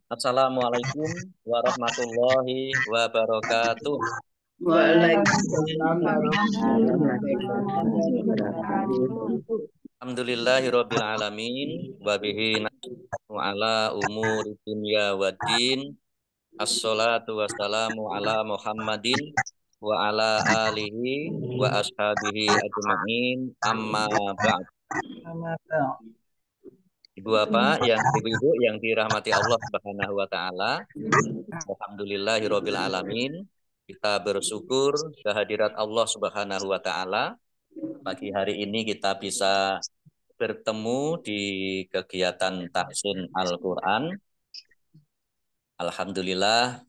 Assalamualaikum warahmatullahi wabarakatuh. Waalaikumsalam warahmatullahi Wabarakatuh. wabarakatuh. Alhamdulillahirabbil alamin wa bihi nasta'inu ala umuri dunya waddin. Assalatu wassalamu ala Muhammadin wa ala alihi wa ashabihi ajma'in. Amma ba'd. Ibu Bapak yang Ibu-ibu yang dirahmati Allah Subhanahu wa taala. Alhamdulillahirabbil alamin. Kita bersyukur kehadirat Allah Subhanahu wa taala. Pagi hari ini kita bisa bertemu di kegiatan tahsin Al-Qur'an. Alhamdulillah,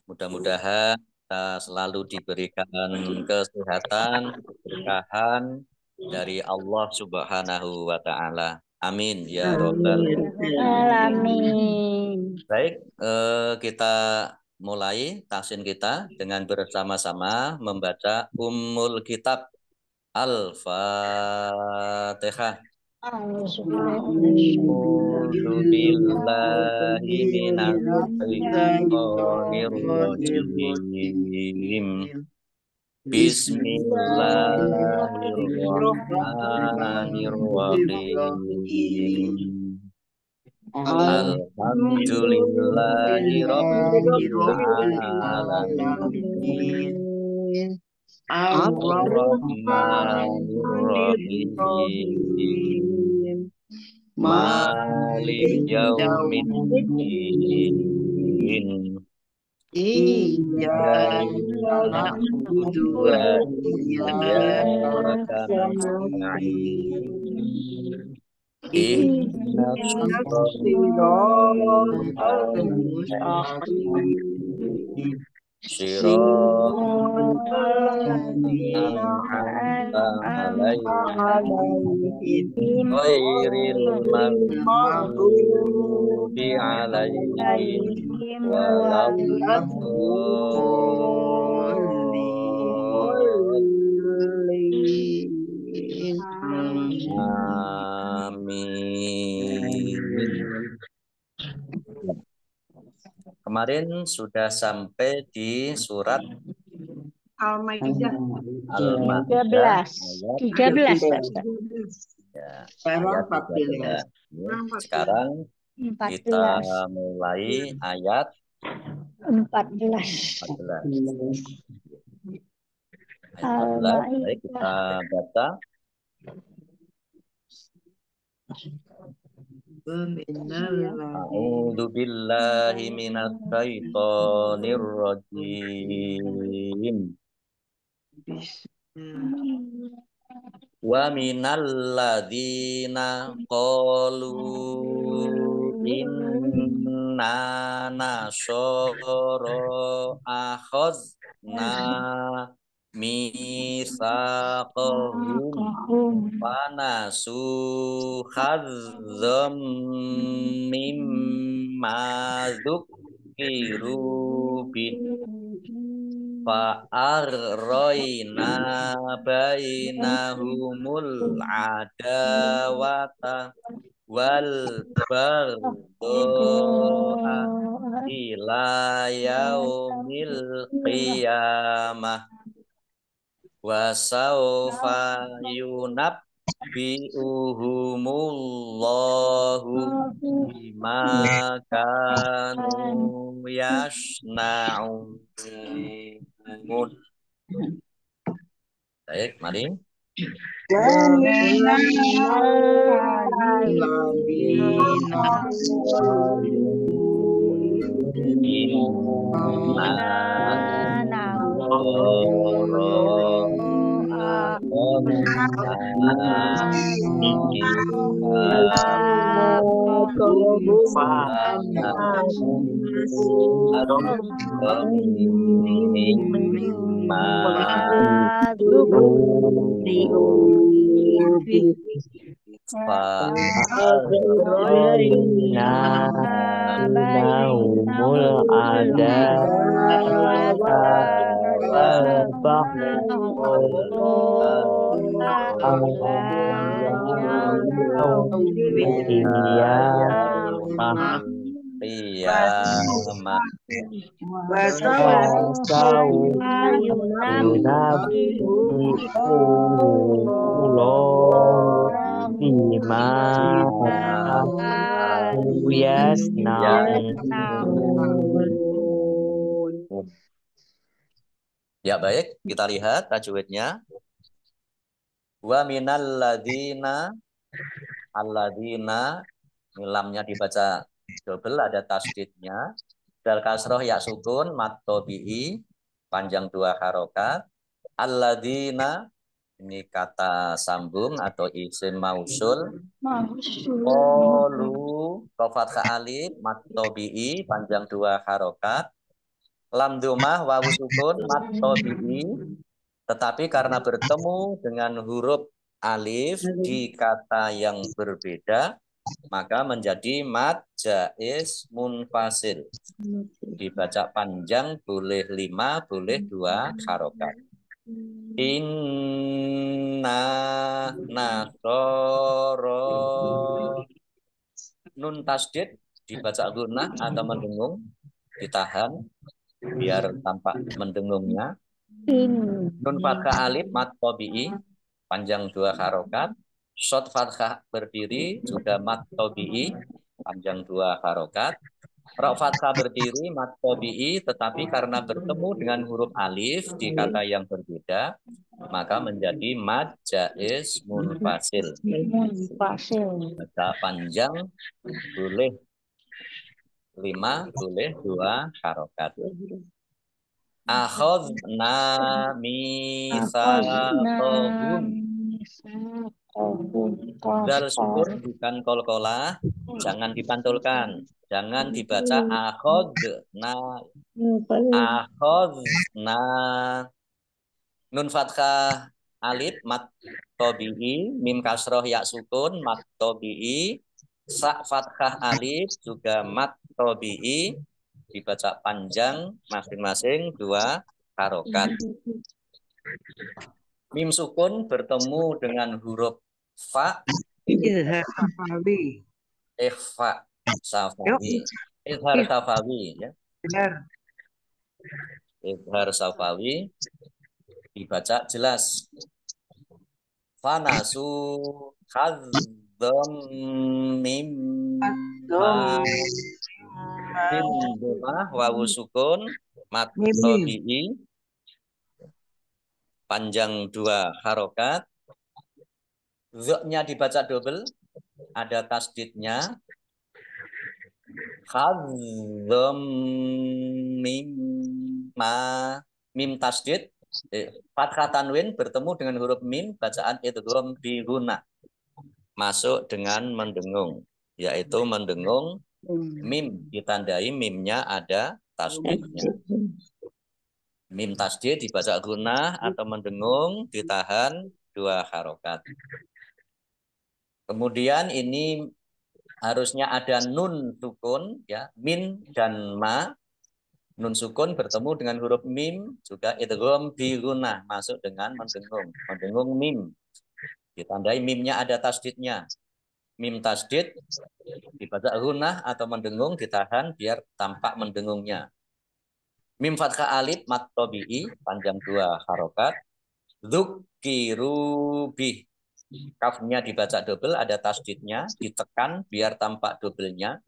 mudah-mudahan kita selalu diberikan kesehatan, keberkahan dari Allah Subhanahu wa taala. Amin ya rabbal Alamin. Baik, kita mulai tahsin kita dengan bersama-sama membaca Ummul Kitab Al-Fatihah. A'udzu billahi minasy syaithanir rajim. Bismillahirrahmanirrahim. Alhamdulillahi rabbil alamin. Ar-Rahmanir-Rahim. Malik yaumiddin. Iyyaka na'budu wa iyyaka nasta'in. Ihdinas siratal mustaqim. Shiratal ladzina an'amta 'alaihim ghairil maghdubi 'alaihim waladdallin. Amin. Kemarin sudah sampai di surat Al-Maidah 13. Ya, ayat ayat 13. 14. Sekarang kita mulai ayat 14. 14. Ayat 14. Baik, kita baca. A'udzu billahi minasy syaithanir rajim. Wa minal ladzina qalu inna nasara akhadna mitsaqahum fanasu hazzam mimma dzukiru bih fa'arroina bainahumul adawata wal baghdha ila yaumil qiyamah wa sawfa yunabbi'uhumullahu bima kanu yasna'un. Baik, mari. Bainahumul adawata wal baghdha qiyamah. Wasau yunabi ulong bima yasnaun. Ya baik, kita lihat tajwidnya. Wa minal ladzina, alladzina, lamnya dibaca double, ada tasdidnya. Dal kasroh ya sukun, mat tobi'i, panjang 2 harokat. Alladzina, ini kata sambung atau isim mausul. Qalu, qaf alif, mat tobi'i, panjang 2 harokat. Lam domah wawu sukun, mat tobi'i. Tetapi karena bertemu dengan huruf alif di kata yang berbeda, maka menjadi mad jaiz munfasil. Dibaca panjang boleh 5, boleh 2 harokat. Inna nasoro. Nun tasdid dibaca gunnah atau mendengung, ditahan biar tampak mendengungnya. Nun fathah alif mat tobi'i, panjang 2 harokat. Shot fathah berdiri juga mat tobi'i, panjang 2 harokat. Ra fathah berdiri mat tobi'i, tetapi karena bertemu dengan huruf alif di kata yang berbeda, maka menjadi mad jaiz munfasil. Baca panjang boleh 5, boleh 2 harokat. Akhadna mitsaqahum. Dal sukun bukan kolkolah, jangan dipantulkan. Jangan dibaca akhadna. Akhadna. Nun fathah alif mat tobi'i, mim kasroh ya sukun mat tobi'i, sa fathah alif juga mat tobi'i, dibaca panjang masing-masing 2 harokat. Mim sukun bertemu dengan huruf fa, ikhfa safawi, izhar safawi ya. Izhar safawi dibaca jelas. Fanasu khadzam mimma mim domah wawu sukun mat tobi'i, panjang 2 harokat. Z-nya dibaca double, ada tasdidnya. Khadzam mimma, mim tasdid, fathah tanwin bertemu dengan huruf mim, bacaan idgham bi guna, masuk dengan mendengung, yaitu mendengung mim, ditandai mimnya ada tasdidnya. Mim tasdid dibaca gunah atau mendengung, ditahan 2 harokat. Kemudian ini harusnya ada nun sukun ya, min dan ma. Nun sukun bertemu dengan huruf mim, juga idgham bi gunah, masuk dengan mendengung. Mendengung mim, ditandai mimnya ada tasdidnya. Mim tasdid dibaca gunah atau mendengung, ditahan biar tampak mendengungnya. Mim fathah alif mat tobi'i, panjang 2 harokat. Dzukiru bih, kafnya dibaca double, ada tasdidnya, ditekan biar tampak doublenya.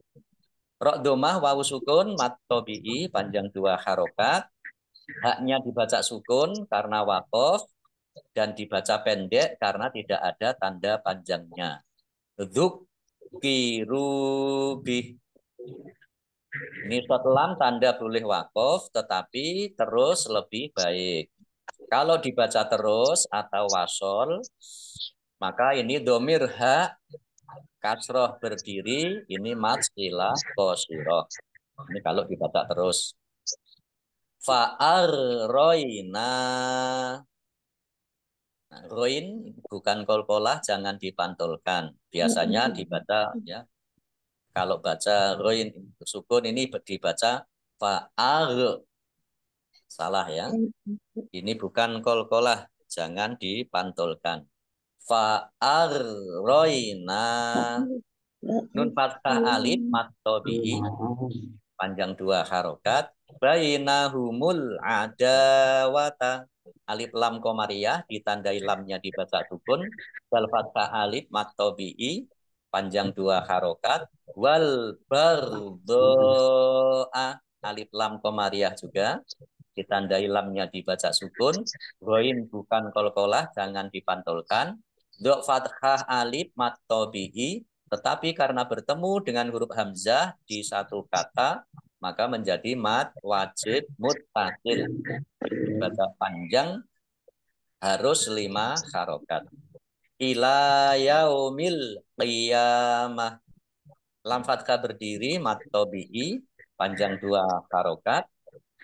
Ra domah wawu sukun mat tobi'i, panjang 2 harokat. Haknya dibaca sukun karena waqaf dan dibaca pendek karena tidak ada tanda panjangnya. Dzukiru bih. Ini short lam tanda boleh waqaf, tetapi terus lebih baik. Kalau dibaca terus atau wasol, maka ini domir ha kasroh berdiri, ini mat silah qasiroh. Ini kalau dibaca terus. Fa'ar-roina. Nah, roin bukan kolkolah, jangan dipantulkan. Biasanya dibaca ya. Kalau baca roin sukun ini dibaca fa'ar. Salah ya. Ini bukan kolkolah, jangan dipantulkan. Fa'ar-roina. Nun fathah alif mat tabi'i panjang 2 harokat. Bainahumul adawata. Alif lam komariah ditandai lamnya dibaca sukun. Wal fathah alif mat tabi'i panjang 2 harokat. Wal bardoa. Alif lam komariah juga ditandai lamnya dibaca sukun. Goin bukan kolkolah, jangan dipantulkan. Dok fathah alif mat tabi'i, tetapi karena bertemu dengan huruf hamzah di satu kata, maka menjadi mat wajib muttasil. Dibaca panjang harus 5 harokat. Ila yaumil qiyamah. Lam fathah berdiri mat tabi'i panjang 2 harokat.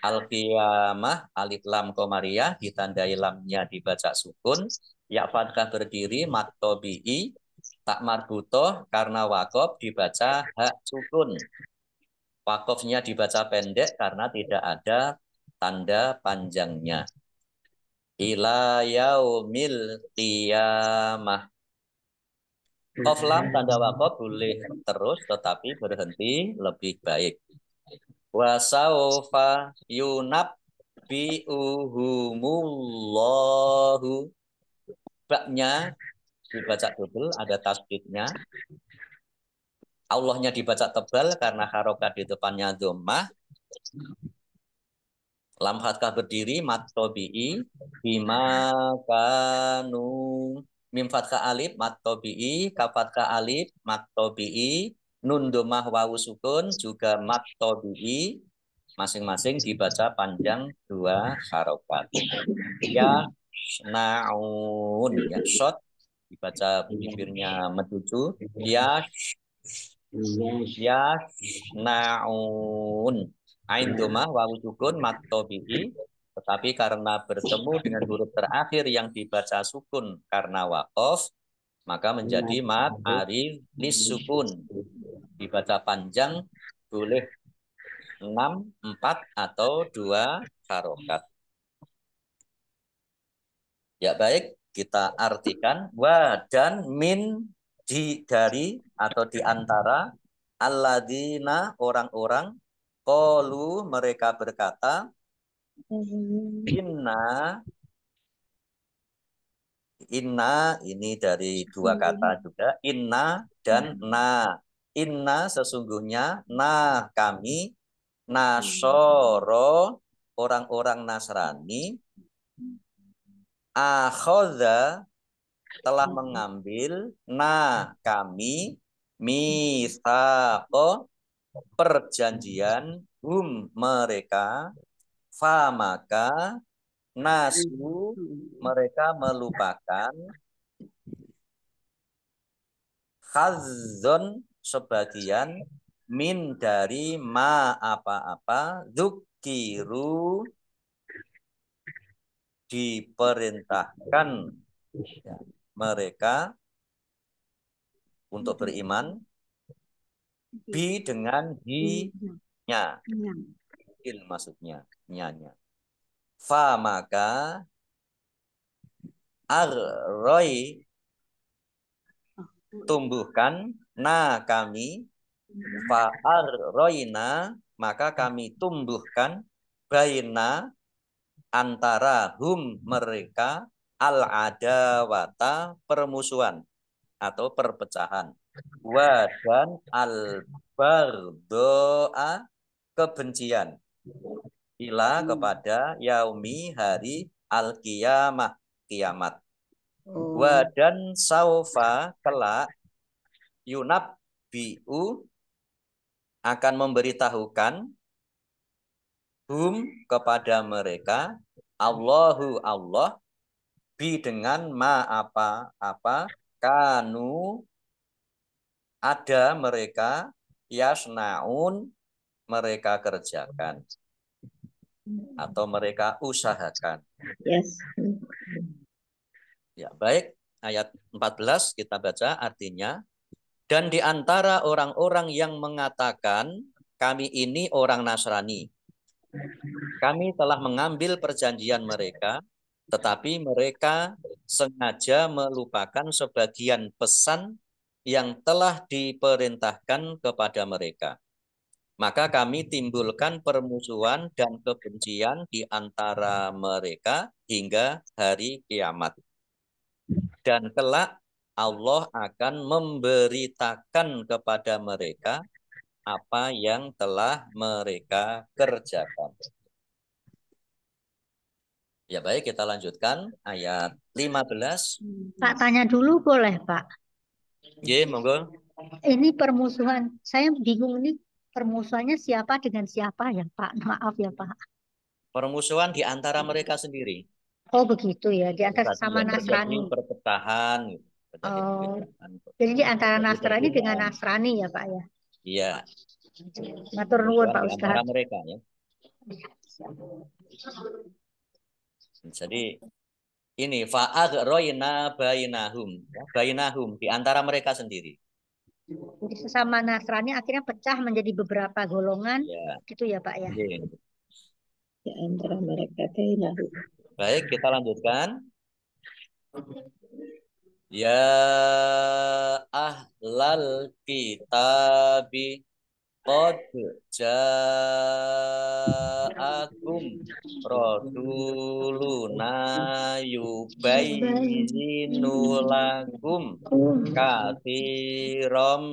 Al-qiyamah alif lam komariah ditandai lamnya dibaca sukun. Ya fathah berdiri mat tabi'i tak marbutoh karena wakof dibaca hak sukun. Wakofnya dibaca pendek karena tidak ada tanda panjangnya. Ila yaumil qiyamah. Qaf lam tanda wakof boleh terus tetapi berhenti lebih baik. Wasaufa yunabbi'uhumullahu. Baknya dibaca double, ada tasdidnya. Allahnya dibaca tebal karena harokat di depannya dhammah. Lam fathah berdiri mat tabi'i bima kanu. Mim fathah alif mat tabi'i, kaf fathah alif mat tabi'i, nun dhammah wawu sukun juga mat tabi'i. Masing-masing dibaca panjang 2 harokat. Ya naun, ya shot dibaca bibirnya menuju. Ya naun. Ain domah wawu sukun mat tabi'i, tetapi karena bertemu dengan huruf terakhir yang dibaca sukun karena waqaf, maka menjadi mat arif lis sukun. Dibaca panjang boleh 6, 4 atau 2 harokat. Ya baik, kita artikan wa dan min dari atau di antara alladzina orang-orang qalu mereka berkata inna ini dari 2 kata juga inna dan na. Inna sesungguhnya na kami nasoro orang-orang Nasrani akhodha telah mengambil na kami misako perjanjian mereka fa maka nasu mereka melupakan khazon sebagian min dari ma apa-apa dzukiru diperintahkan ya, mereka untuk beriman bi dengan hi-nya il maksudnya nyanya fa maka arroi tumbuhkan na kami fa arroina maka kami tumbuhkan baina antara mereka al adawata permusuhan atau perpecahan wa dan al bardoa kebencian ila kepada yaumi hari al qiyamah kiamat. Wa dan saufa kelak yunab biu akan memberitahukan kepada mereka Allahu Allah bi dengan ma apa kanu ada mereka yasnaun mereka kerjakan atau mereka usahakan. Yes. Ya, baik. Ayat 14 kita baca artinya. Dan di antara orang-orang yang mengatakan kami ini orang Nasrani. Kami telah mengambil perjanjian mereka, tetapi mereka sengaja melupakan sebagian pesan yang telah diperintahkan kepada mereka. Maka kami timbulkan permusuhan dan kebencian di antara mereka hingga hari kiamat. Dan kelak Allah akan memberitakan kepada mereka apa yang telah mereka kerjakan. Ya baik, kita lanjutkan ayat 15. Pak, tanya dulu boleh, Pak? Ye, monggo. Ini permusuhan. Saya bingung ini permusuhannya siapa dengan siapa ya, Pak? Maaf ya, Pak. Permusuhan di antara mereka sendiri. Oh, begitu ya. Di antara sesama Terjadi Nasrani. perpecahan, gitu. Terjadi Oh, perbedaan. jadi di antara Terjadi Nasrani dengan perbedaan. Nasrani ya, Pak ya. Iya, Matur nuwun, permusuhan Pak di antara Ustadz. mereka ya. Jadi ini fa'aghroina bainahum, ya, bainahum di antara mereka sendiri. Jadi sesama Nasrani akhirnya pecah menjadi beberapa golongan, Ya. gitu ya, Pak ya. Iya. Di antara mereka bainahum. Baik, kita lanjutkan. Ya ahlal kitabi qad ja'akum rasuluna yubayyinu lakum katsiran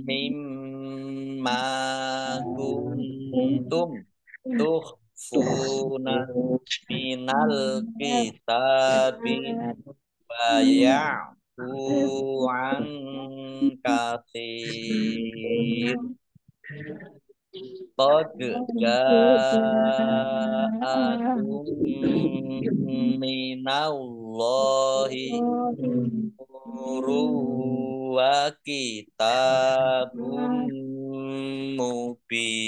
mimma kuntum tukhfuna minal kitabi baya'u an katsir. Qad ja'akum minallahi nurun wa kitabun mubin.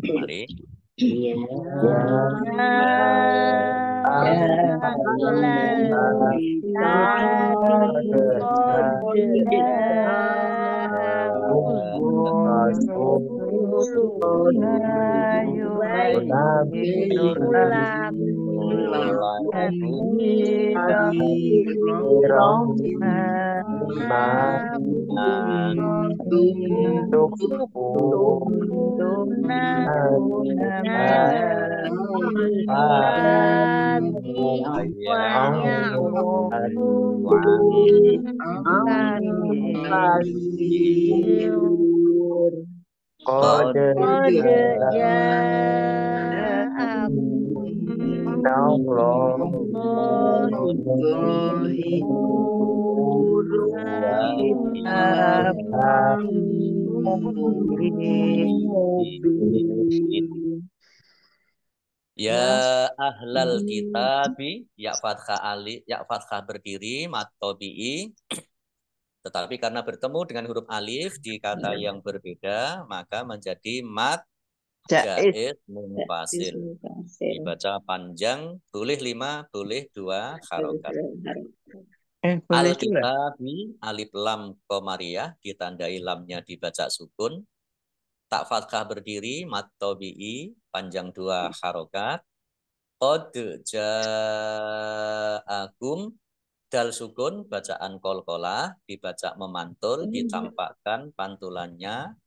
Mari. Kode Ya ahlal kitabi, ya fathah alif, ya fathah berdiri, mat tabi'i. Tetapi karena bertemu dengan huruf alif di kata yang berbeda, maka menjadi mat jaiz munfasil. Dibaca panjang, boleh 5, boleh 2 harokat. Al-kitabi, alif lam komariah, ditandai lamnya dibaca sukun. Tak fathah berdiri, mat tabi'i, panjang 2 harokat. Qad ja'akum, dal sukun, bacaan kolkolah, dibaca memantul, ditampakkan pantulannya.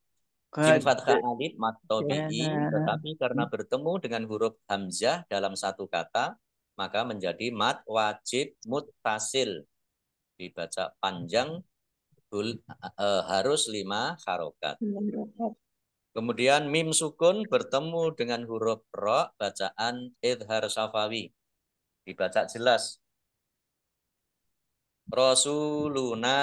Jim fathah alif mat tabi'i, tetapi karena bertemu dengan huruf hamzah dalam satu kata, maka menjadi mat wajib muttasil. Dibaca panjang, harus 5 harokat. Kemudian mim sukun bertemu dengan huruf ro, bacaan idhar safawi. Dibaca jelas. Rasuluna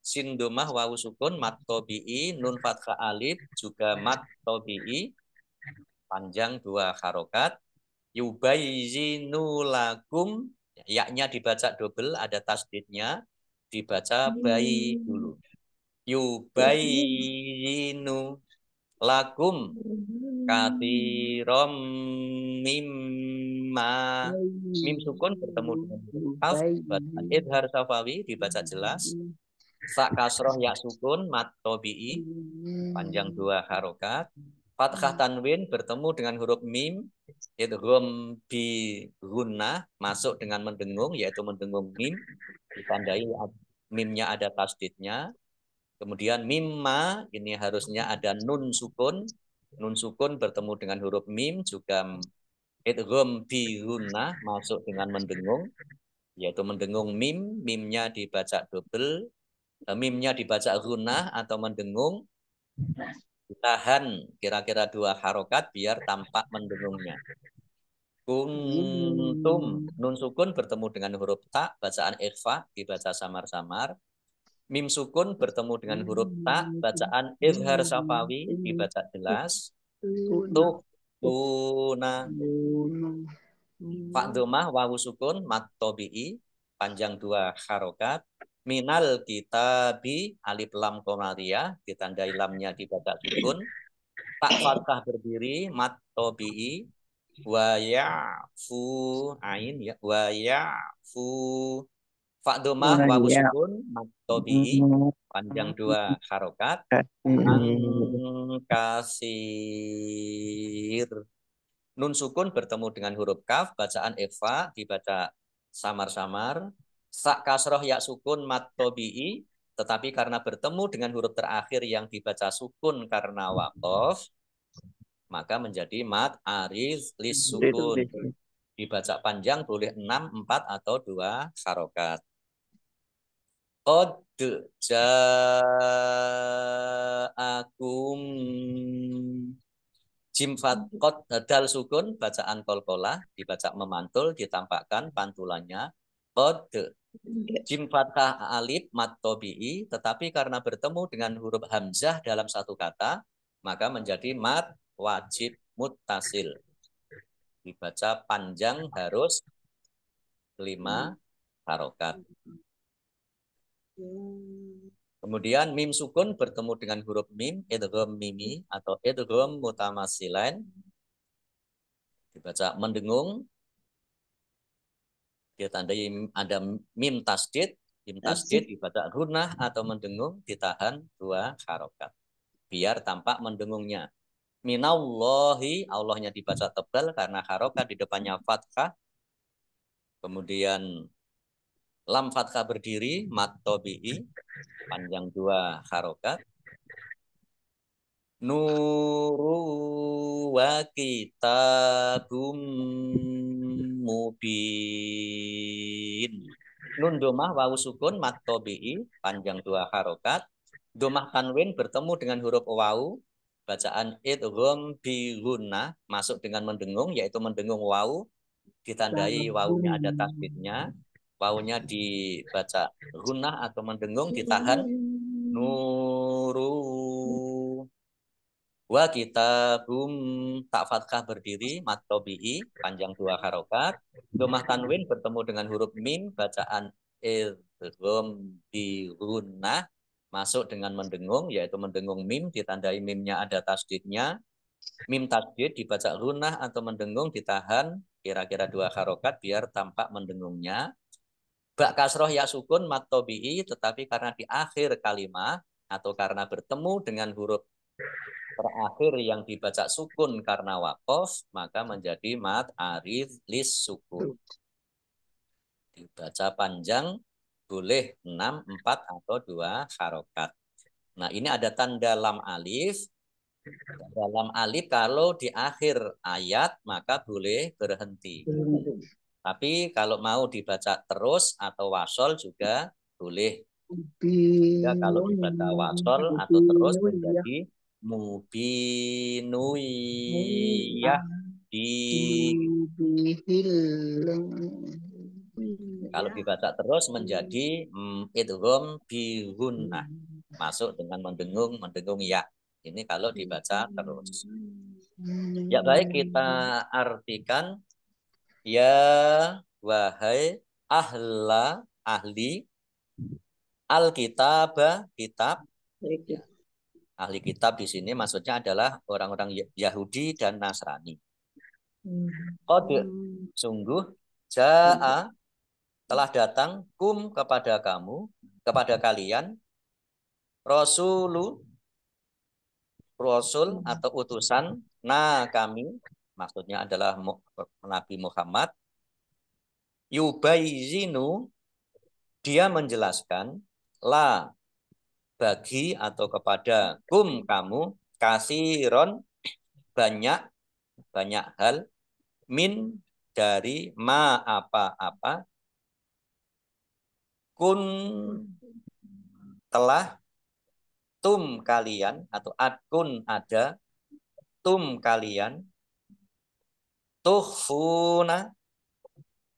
sin domah wawu sukun mat tabi'i, nun fathah alif juga mat tabi'i, panjang 2 harokat. Yubayyinu lakum, yaknya dibaca double, ada tasdidnya, dibaca bayi dulu. Yubayyinu lakum katsiran mimma, mim sukun bertemu dengan huruf kaf, bacaan idhar safawi, dibaca jelas. Fa kasroh ya sukun mat tabi'i, panjang 2 harokat. Fathah tanwin bertemu dengan huruf mim, idgham bi gunnah masuk dengan mendengung, yaitu mendengung mim, ditandai mimnya ada tasdidnya. Kemudian mimma ini harusnya ada nun sukun. Nun sukun bertemu dengan huruf mim juga idgham bi gunnah masuk dengan mendengung, yaitu mendengung mim, mimnya dibaca double, mimnya dibaca gunnah atau mendengung, ditahan kira-kira 2 harokat biar tampak mendengungnya. Kuntum, nun sukun bertemu dengan huruf ta, bacaan ikhfa, dibaca samar-samar. Mim sukun bertemu dengan huruf ta, bacaan izhar safawi, dibaca jelas. Tuh, tuna. Fa domah wawu sukun, mat tobi'i, panjang 2 harokat. Minal kitabi, alif lam komariah, ditandai lamnya dibaca sukun. Tak fathah berdiri, mat tobi'i. Wa ya'fu ain ya wa ya'fu fa domah wawu Ya. sukun mat tobi'i panjang 2 harokat kasir nun sukun bertemu dengan huruf kaf bacaan ikhfa dibaca samar-samar sa kasroh ya sukun mat tobi'i tetapi karena bertemu dengan huruf terakhir yang dibaca sukun karena waqaf maka menjadi mat ariz lis sukun. Dibaca panjang boleh 6, 4 atau 2 harokat. Qad ja'akum jim qad dal sukun bacaan qalqalah dibaca memantul ditampakkan pantulannya qad jim fathah alif mat tobi'i tetapi karena bertemu dengan huruf hamzah dalam satu kata maka menjadi mat wajib muttasil. Dibaca panjang harus 5 harokat. Kemudian mim sukun bertemu dengan huruf mim, idgham mimi atau idgham mutamasilain. Dibaca mendengung. Ditandai ada mim tasdid. Mim tasdid dibaca gunnah atau mendengung ditahan 2 harokat. Biar tampak mendengungnya. Minallahi, Allahnya dibaca tebal karena harokat di depannya fathah. Kemudian lam fathah berdiri, mat tobi'i, panjang 2 harokat. Nuru wa kitabum mubin. Nun domah wawu sukun, mat tobi'i, panjang 2 harokat. Domah tanwin bertemu dengan huruf wawu. Bacaan idgham bi gunnah masuk dengan mendengung yaitu mendengung wawu ditandai wawunya ada tasdidnya wawunya dibaca gunnah atau mendengung ditahan nuru wa kitabum tak fathah berdiri mat tobi'i panjang 2 harokat domah tanwin bertemu dengan huruf mim bacaan idgham bi gunnah masuk dengan mendengung, yaitu mendengung mim, ditandai mimnya ada tasdidnya. Mim tasdid dibaca gunnah atau mendengung, ditahan kira-kira 2 harokat biar tampak mendengungnya. Bak kasroh ya sukun mat tobi'i, tetapi karena di akhir kalimat atau karena bertemu dengan huruf terakhir yang dibaca sukun karena waqaf, maka menjadi mat arif lis sukun. Dibaca panjang boleh 6, 4 atau 2 harokat. Nah, ini ada tanda lam alif. Dalam alif kalau di akhir ayat maka boleh berhenti. Tapi kalau mau dibaca terus atau wasol juga boleh. Ya, kalau dibaca wasol atau terus menjadi mubinuyah di. Kalau dibaca terus menjadi idgham bi gunnah. Masuk dengan mendengung ya. Ini kalau dibaca terus. Ya baik kita artikan ya wahai ahli alkitab kitab. Ahli kitab di sini maksudnya adalah orang-orang Yahudi dan Nasrani. Qad sungguh jaa telah datang kepada kamu, kepada kalian, rasul atau utusan, kami, maksudnya adalah Nabi Muhammad, yubayyinu, dia menjelaskan, la, bagi atau kepada kamu, kasiron, banyak hal, min, dari ma, apa-apa, kun, telah, kalian, atau adkun, ada, kalian, tuhfuna,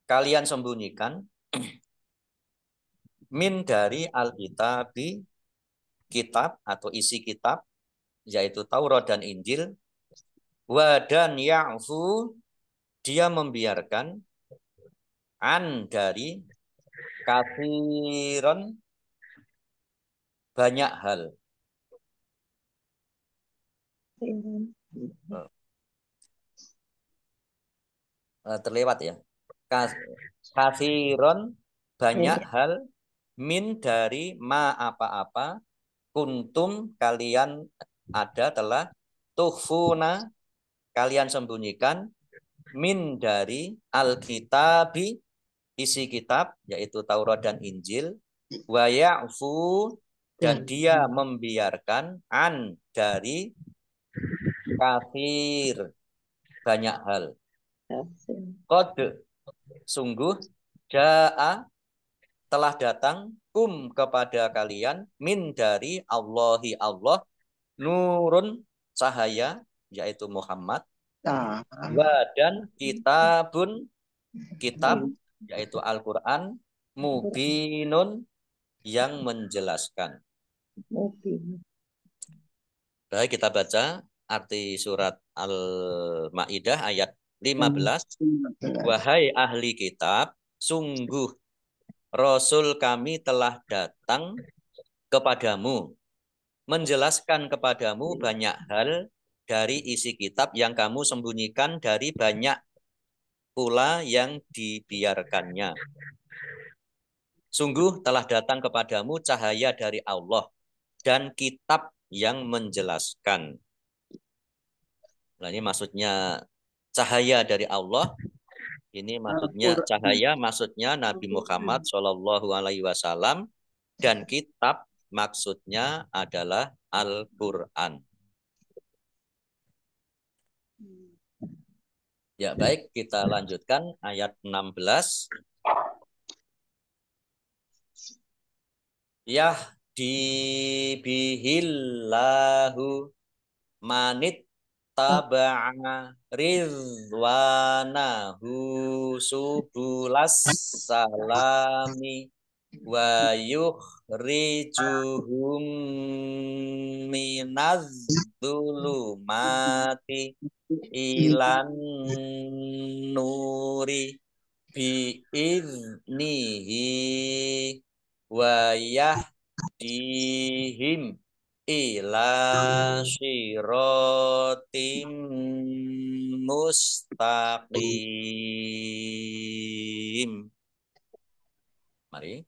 kalian sembunyikan, min, dari al-kitabi, kitab atau isi kitab, yaitu Taurat dan Injil, wa, dan ya'fu, dia membiarkan, an, dari katsiron, banyak hal. Terlewat ya. Katsiron, banyak hal, min, dari ma, apa-apa, kuntum, kalian ada, telah, tuhfuna, kalian sembunyikan, min, dari al-kitabi, isi kitab, yaitu Taurat dan Injil, wa ya'fu, dan dia membiarkan, an, dari kafir, banyak hal. Qad, sungguh, ja'a, telah datang, kepada kalian, min, dari Allahi, Allah, nurun, cahaya, yaitu Muhammad, wa, dan kitabun, kitab, yaitu Al-Quran, mubinun, yang menjelaskan. Baik, kita baca arti surat Al-Ma'idah ayat 15. Wahai ahli kitab, sungguh Rasul kami telah datang kepadamu, menjelaskan kepadamu banyak hal dari isi kitab yang kamu sembunyikan, dari banyak pula yang dibiarkannya. Sungguh telah datang kepadamu cahaya dari Allah dan kitab yang menjelaskan. Nah, ini maksudnya cahaya dari Allah. Ini maksudnya cahaya, maksudnya Nabi Muhammad SAW, dan kitab maksudnya adalah Al-Quran. Ya, baik, kita lanjutkan ayat 16. Yahdibihillahu manit taba'a ridwanahu subulas salami wa yukhrijuhum minaz zulumati ilan nuri biiznihi wa yahdihim ila siratim mustaqim. Mari.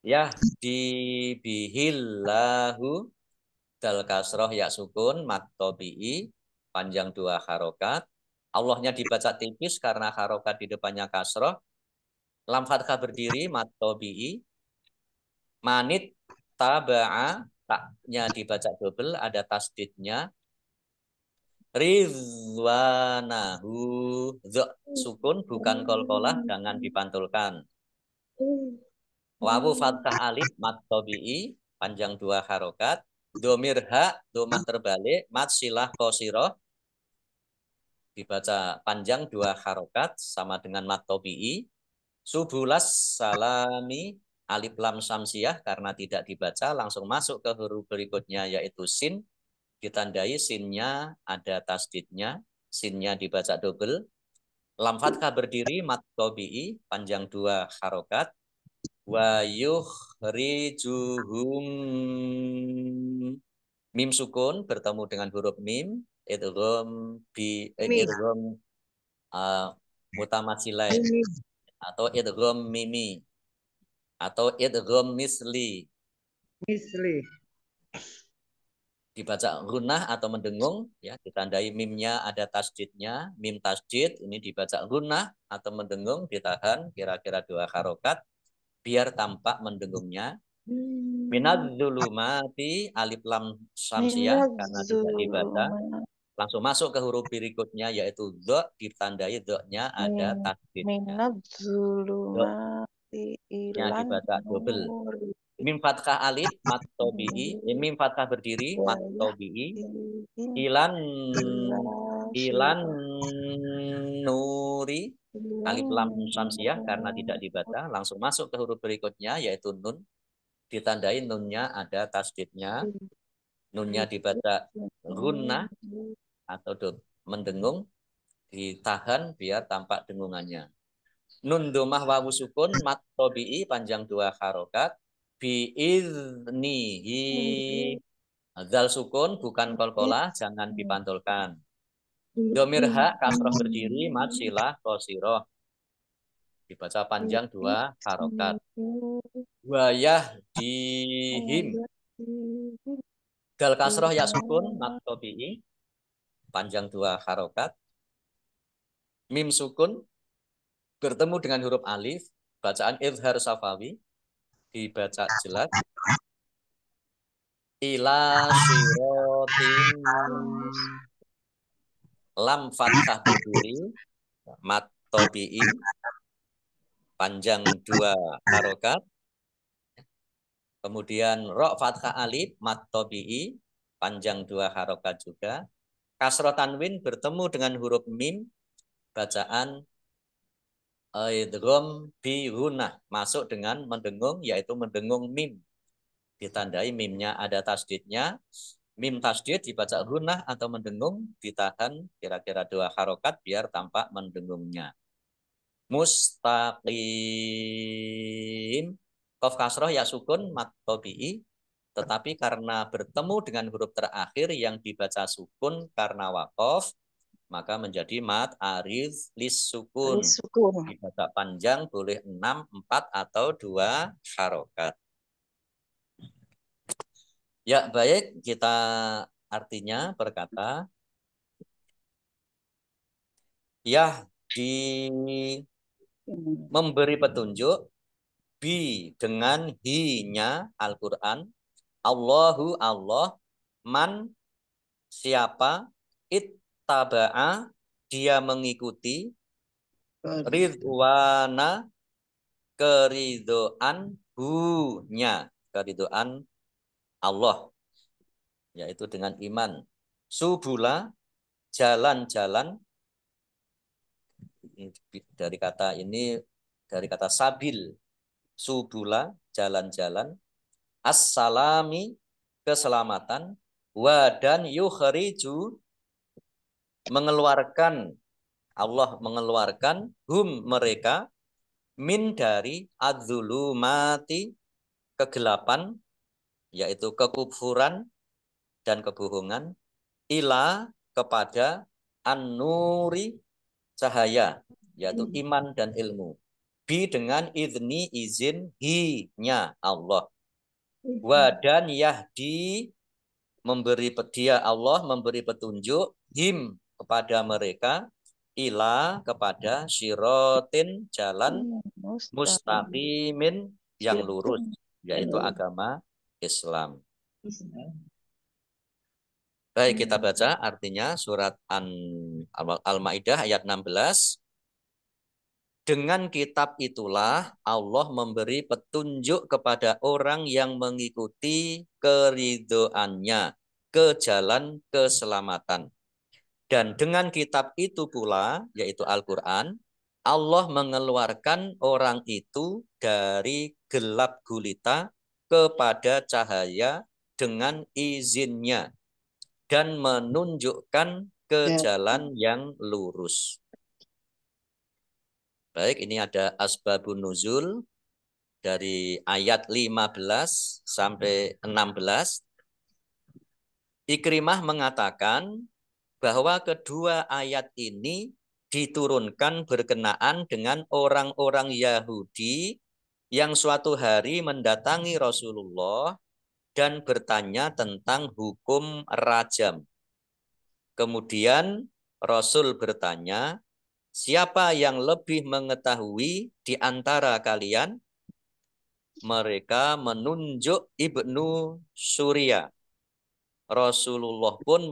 Yahdibihillahu, dal kasroh ya sukun, mat tobi'i, panjang 2 harokat. Allahnya dibaca tipis karena harokat di depannya kasroh. Lam fathah berdiri, mat tobi'i. Manit taba'a, taknya dibaca double, ada tasdidnya. Ridwanahu, sukun bukan kolkolah, jangan dipantulkan. Wawu fathah alif mat tobi'i, panjang 2 harokat. domir ha, domah terbalik, mat silah qasiroh, dibaca panjang 2 harokat sama dengan mat tobi'i. Subulas salami, alif lam samsiyah karena tidak dibaca langsung masuk ke huruf berikutnya yaitu sin, ditandai sinnya ada tasdidnya, sinnya dibaca double. Lam fathah berdiri mat tobi'i panjang 2 harokat. Wa yukhrijuhum, mim sukun bertemu dengan huruf mim, idgham idgham mutamatsilain atau idgham mimi atau idgham misli, dibaca gunnah atau mendengung ya, ditandai mimnya ada tasdidnya, mim tasdid ini dibaca gunnah atau mendengung, ditahan kira-kira 2 harokat biar tampak mendengungnya. Minadz-zulumati, alif lam samsiyah karena tidak dibaca langsung masuk ke huruf berikutnya yaitu dha, ditandai dha-nya ada tasdidnya. Dha-nya dibaca double. Mim fathah alif mat tobi'i, mim fathah berdiri mat tobi'i, ilan nuri, alif lam samsiyah karena tidak dibaca langsung masuk ke huruf berikutnya yaitu nun, ditandai nunnya ada tasdidnya, nunnya dibaca gunnah atau mendengung, ditahan biar tampak dengungannya. Nun domah wawu sukun mat tobi'i panjang 2 harokat, biiznihi, zal sukun bukan kolkolah jangan dipantulkan. Domir ha kasroh berdiri mat silah qasiroh, dibaca panjang 2 harokat. Wayah dihim, dal kasroh ya sukun mat tobi'i panjang 2 harokat. Mim sukun bertemu dengan huruf alif, bacaan izhar safawi, dibaca jelas. Ila sirotin, lam fathah berdiri mat tobi'i panjang 2 harokat. Kemudian ro fathah alif mat tobi'i panjang 2 harokat juga. Kasroh tanwin bertemu dengan huruf mim, bacaan idgham bi gunnah masuk dengan mendengung yaitu mendengung mim, ditandai mimnya ada tasdidnya, mim tasdid dibaca gunnah atau mendengung, ditahan kira-kira 2 harokat biar tampak mendengungnya. Mustaqim, qaf kasroh ya sukun mat tobi'i, tetapi karena bertemu dengan huruf terakhir yang dibaca sukun karena waqaf maka menjadi mat ariz lis sukun, dibaca panjang boleh 6, 4 atau 2 harokat. Ya baik, kita artinya berkata ya di memberi petunjuk, bi dengan hi-nya Al-Quran, Allahu Allah, man siapa, ittaba'a dia mengikuti, ridwana keridoan hu-nya, keridoan Allah, yaitu dengan iman. Subula jalan-jalan, dari kata ini dari kata sabil, subula jalan-jalan, assalami keselamatan, wa dan yukhriju mengeluarkan, Allah mengeluarkan hum mereka, min dari adzulumati kegelapan yaitu kekufuran dan kebohongan, ila kepada an-nuri cahaya yaitu iman dan ilmu, bi dengan izni izin, hi-nya Allah, wa dan yahdi memberi dia Allah memberi petunjuk, him kepada mereka, ila kepada sirotin jalan, mustaqimin yang lurus yaitu agama Islam. Baik, kita baca artinya surat Al-Maidah ayat 16. Dengan kitab itulah Allah memberi petunjuk kepada orang yang mengikuti keridhoannya ke jalan keselamatan. Dan dengan kitab itu pula, yaitu Al-Quran, Allah mengeluarkan orang itu dari gelap gulita kepada cahaya dengan izinnya dan menunjukkan ke jalan yang lurus. Baik, ini ada asbabun nuzul dari ayat 15 sampai 16. Ikrimah mengatakan bahwa kedua ayat ini diturunkan berkenaan dengan orang-orang Yahudi yang suatu hari mendatangi Rasulullah dan bertanya tentang hukum rajam. Kemudian Rasul bertanya, siapa yang lebih mengetahui di antara kalian? Mereka menunjuk Ibnu Surya. Rasulullah pun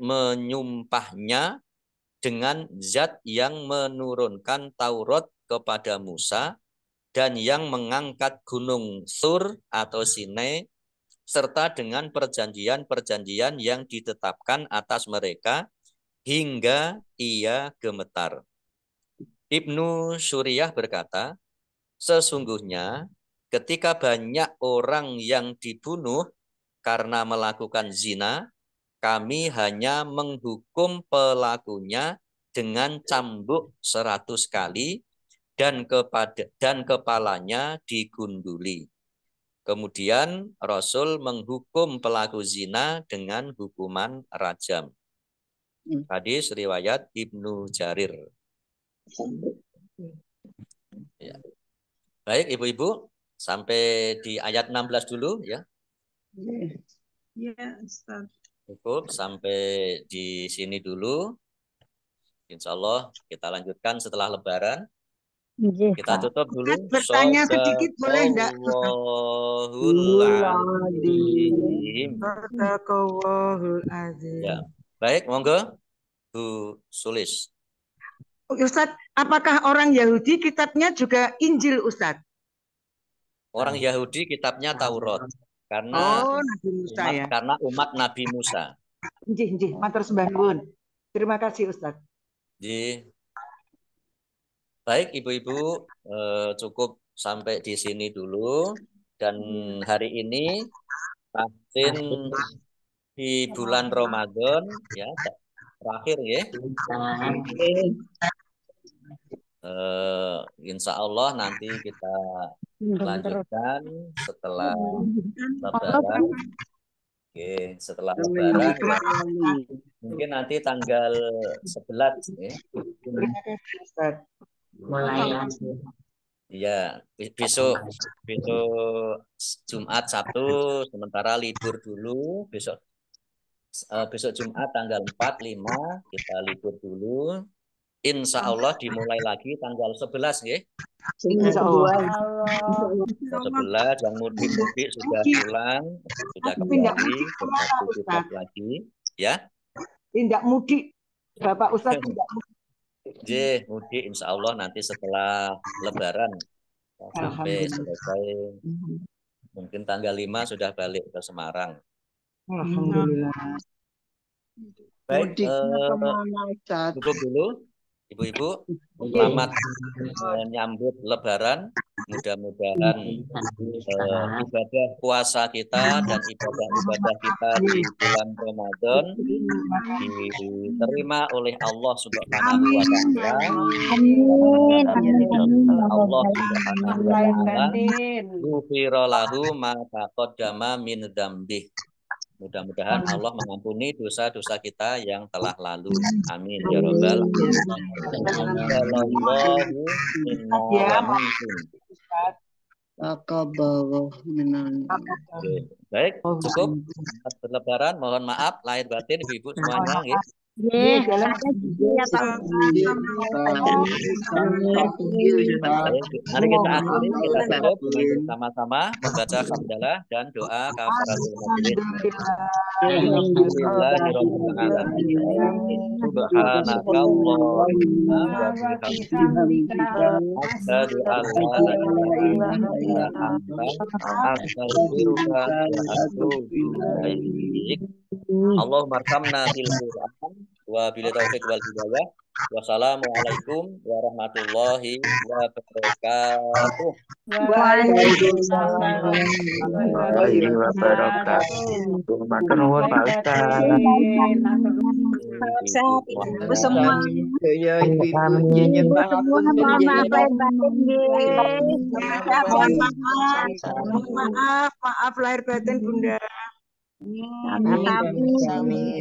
menyumpahnya dengan zat yang menurunkan Taurat kepada Musa dan yang mengangkat gunung Sur atau Sinai serta dengan perjanjian-perjanjian yang ditetapkan atas mereka hingga ia gemetar. Ibnu Suriyah berkata, sesungguhnya ketika banyak orang yang dibunuh karena melakukan zina, kami hanya menghukum pelakunya dengan cambuk 100 kali dan kepalanya digunduli. Kemudian Rasul menghukum pelaku zina dengan hukuman rajam. Hadis riwayat Ibnu Jarir. Ya. Baik Ibu-ibu, sampai di ayat 16 dulu ya. Ya, Ustaz. Cukup sampai di sini dulu. Insya Allah kita lanjutkan setelah Lebaran. Kita tutup dulu. Bertanya sedikit boleh enggak, Ustaz? Shadaqallahul azim. Shadaqallahul azim. Ya. Baik, monggo Bu Sulis. Ustaz, apakah orang Yahudi kitabnya juga Injil, Ustaz? Orang Yahudi kitabnya Taurat. Karena Nabi Musa ya. Karena umat Nabi Musa. Nggih, matur sembah nuwun. Terima kasih, Ustaz. Baik Ibu-ibu, cukup sampai di sini dulu. Dan hari ini tahsin di bulan Ramadan ya terakhir ya. Insya Allah nanti kita lanjutkan setelah Lebaran. Oke, setelah Lebaran mungkin nanti tanggal 11 ya. Iya, besok Jumat Sabtu sementara libur dulu, besok Jumat tanggal 4 5 kita libur dulu. Insya Allah dimulai lagi tanggal 11 ya. Insya Allah. 11 yang mudik-mudik sudah pulang, sudah kembali beraktivitas lagi, ya. Tidak mudik, Bapak Ustadz tidak mudik. Mudik insya Allah nanti setelah Lebaran sampai selesai. Mungkin tanggal 5 sudah balik ke Semarang. Alhamdulillah. Baik, cukup dulu. Ibu-ibu, selamat menyambut Lebaran. Mudah-mudahan ibadah puasa kita dan ibadah-ibadah kita di bulan Ramadan diterima oleh Allah Subhanahu wa taala. Allah Subhanahu wa taala ghufira lahu ma taqaddama min dzambih. Mudah-mudahan Allah mengampuni dosa-dosa kita yang telah lalu. Amin ya rabbal alamin. Baik, cukup berlebaran. Mohon maaf lahir batin ibu-ibu semuanya. Nggih, dalam saya juga ya Pak. Baik, mari kita akhiri, kita tutup dengan bersama-sama membaca hamdalah dan doa kafaratul majelis. Alhamdulillahirabbil alamin. Subhanakallahumma wa bihamdika asyhadu an la ilaha illa anta astaghfiruka wa atubu ilaik. Allahumma arhamna fil Qur'an wa bil taufiq wal hidayah. Wassalamualaikum warahmatullahi wabarakatuh. Waalaikumsalam warahmatullahi wabarakatuh. Matur nuwun Pak Ustaz. Sehat ibu semua. Ya ibu-ibu jenjang Semua mohon maaf lahir batin nggih. mohon maaf lahir batin Bunda. Sami-sami.